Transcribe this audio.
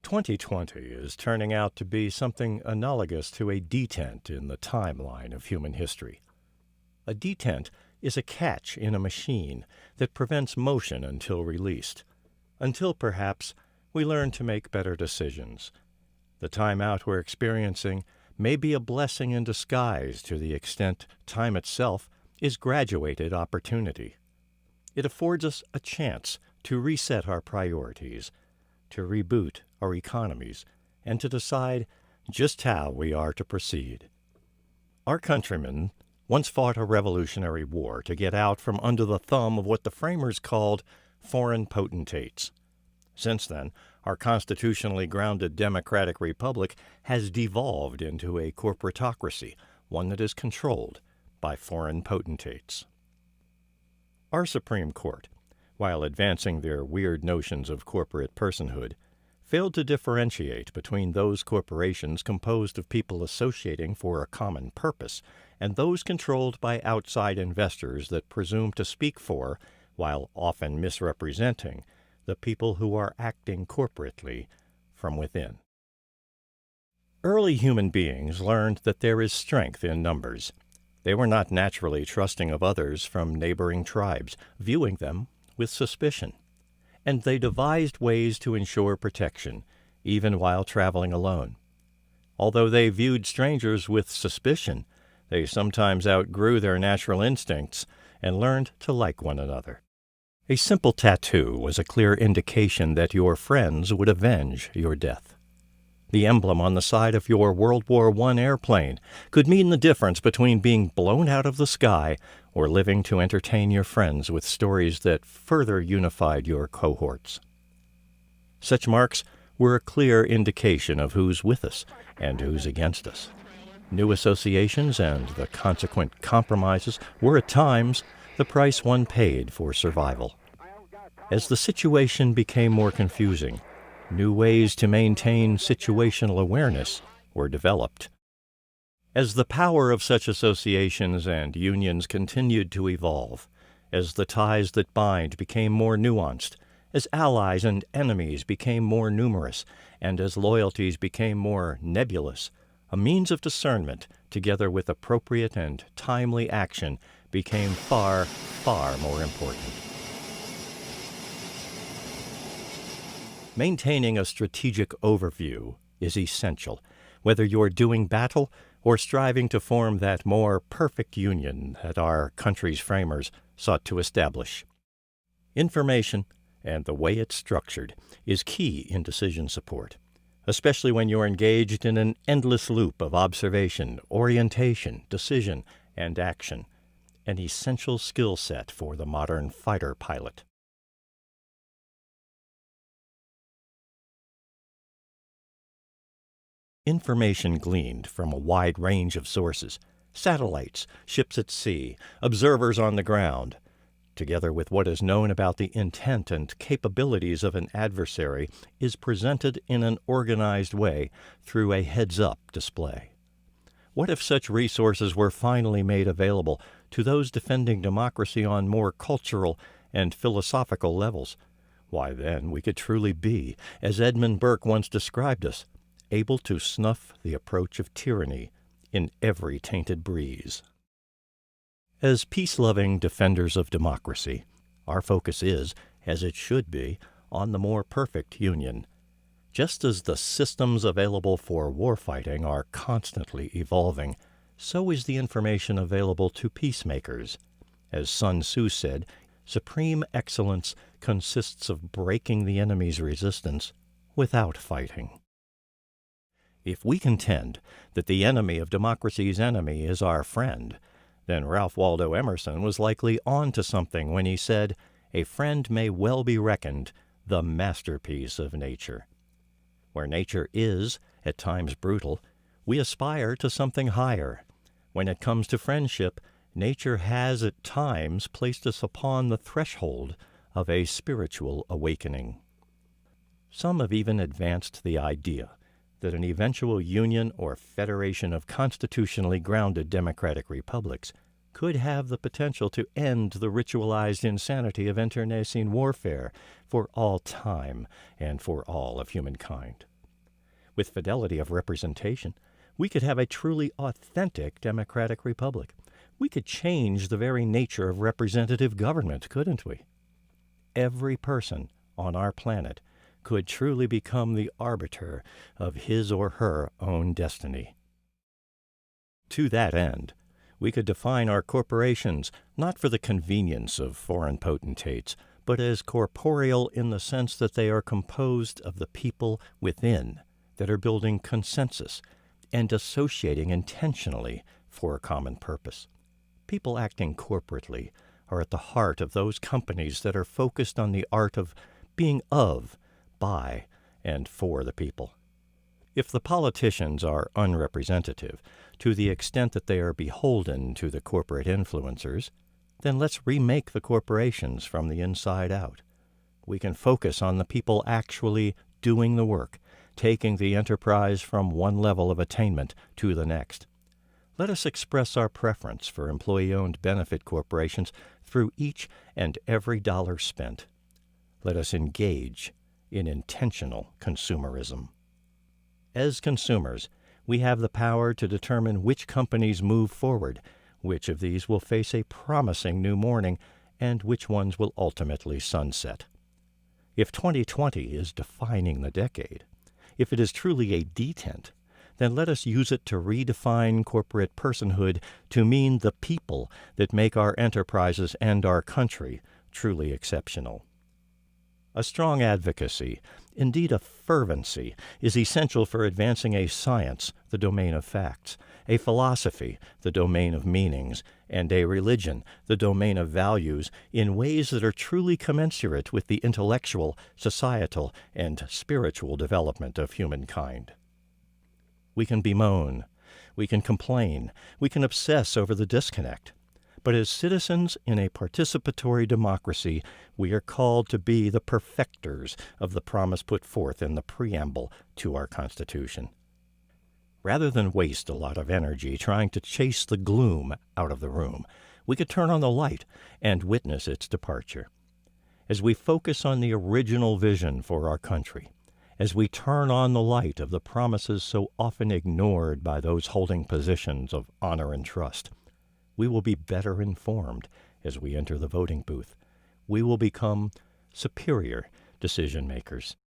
2020 is turning out to be something analogous to a detent in the timeline of human history. A detent is a catch in a machine that prevents motion until released, until perhaps we learn to make better decisions. The timeout we're experiencing may be a blessing in disguise to the extent time itself is graduated opportunity. It affords us a chance to reset our priorities, to reboot our economies, and to decide just how we are to proceed. Our countrymen once fought a revolutionary war to get out from under the thumb of what the framers called foreign potentates. Since then, our constitutionally grounded democratic republic has devolved into a corporatocracy, one that is controlled by foreign potentates. Our Supreme Court, while advancing their weird notions of corporate personhood, failed to differentiate between those corporations composed of people associating for a common purpose and those controlled by outside investors that presume to speak for, while often misrepresenting, the people who are acting corporately from within. Early human beings learned that there is strength in numbers. They were not naturally trusting of others from neighboring tribes, viewing them with suspicion, and they devised ways to ensure protection, even while traveling alone. Although they viewed strangers with suspicion, they sometimes outgrew their natural instincts and learned to like one another. A simple tattoo was a clear indication that your friends would avenge your death. The emblem on the side of your World War I airplane could mean the difference between being blown out of the sky or living to entertain your friends with stories that further unified your cohorts. Such marks were a clear indication of who's with us and who's against us. New associations and the consequent compromises were at times the price one paid for survival. As the situation became more confusing, new ways to maintain situational awareness were developed. As the power of such associations and unions continued to evolve, as the ties that bind became more nuanced, as allies and enemies became more numerous, and as loyalties became more nebulous, a means of discernment, together with appropriate and timely action, became far, far more important. Maintaining a strategic overview is essential, whether you're doing battle or striving to form that more perfect union that our country's framers sought to establish. Information, and the way it's structured, is key in decision support, especially when you're engaged in an endless loop of observation, orientation, decision, and action, an essential skill set for the modern fighter pilot. Information gleaned from a wide range of sources, satellites, ships at sea, observers on the ground, together with what is known about the intent and capabilities of an adversary, is presented in an organized way through a heads-up display. What if such resources were finally made available to those defending democracy on more cultural and philosophical levels? Why, then, we could truly be, as Edmund Burke once described us, able to snuff the approach of tyranny in every tainted breeze. As peace-loving defenders of democracy, our focus is, as it should be, on the more perfect union. Just as the systems available for warfighting are constantly evolving, so is the information available to peacemakers. As Sun Tzu said, supreme excellence consists of breaking the enemy's resistance without fighting. If we contend that the enemy of democracy's enemy is our friend, then Ralph Waldo Emerson was likely on to something when he said, "A friend may well be reckoned the masterpiece of nature." Where nature is, at times brutal, we aspire to something higher. When it comes to friendship, nature has at times placed us upon the threshold of a spiritual awakening. Some have even advanced the idea that an eventual union or federation of constitutionally grounded democratic republics could have the potential to end the ritualized insanity of internecine warfare for all time and for all of humankind. With fidelity of representation, we could have a truly authentic democratic republic. We could change the very nature of representative government, couldn't we? Every person on our planet could truly become the arbiter of his or her own destiny. To that end, we could define our corporations not for the convenience of foreign potentates, but as corporeal in the sense that they are composed of the people within that are building consensus and associating intentionally for a common purpose. People acting corporately are at the heart of those companies that are focused on the art of being of, by, and for the people. If the politicians are unrepresentative to the extent that they are beholden to the corporate influencers, then let's remake the corporations from the inside out. We can focus on the people actually doing the work, taking the enterprise from one level of attainment to the next. Let us express our preference for employee-owned benefit corporations through each and every dollar spent. Let us engage in intentional consumerism. As consumers, we have the power to determine which companies move forward, which of these will face a promising new morning, and which ones will ultimately sunset. If 2020 is defining the decade, if it is truly a detent, then let us use it to redefine corporate personhood to mean the people that make our enterprises and our country truly exceptional. A strong advocacy, indeed a fervency, is essential for advancing a science, the domain of facts, a philosophy, the domain of meanings, and a religion, the domain of values, in ways that are truly commensurate with the intellectual, societal, and spiritual development of humankind. We can bemoan, we can complain, we can obsess over the disconnect. But as citizens in a participatory democracy, we are called to be the perfecters of the promise put forth in the Preamble to our Constitution. Rather than waste a lot of energy trying to chase the gloom out of the room, we could turn on the light and witness its departure. As we focus on the original vision for our country, as we turn on the light of the promises so often ignored by those holding positions of honor and trust, we will be better informed as we enter the voting booth. We will become superior decision makers.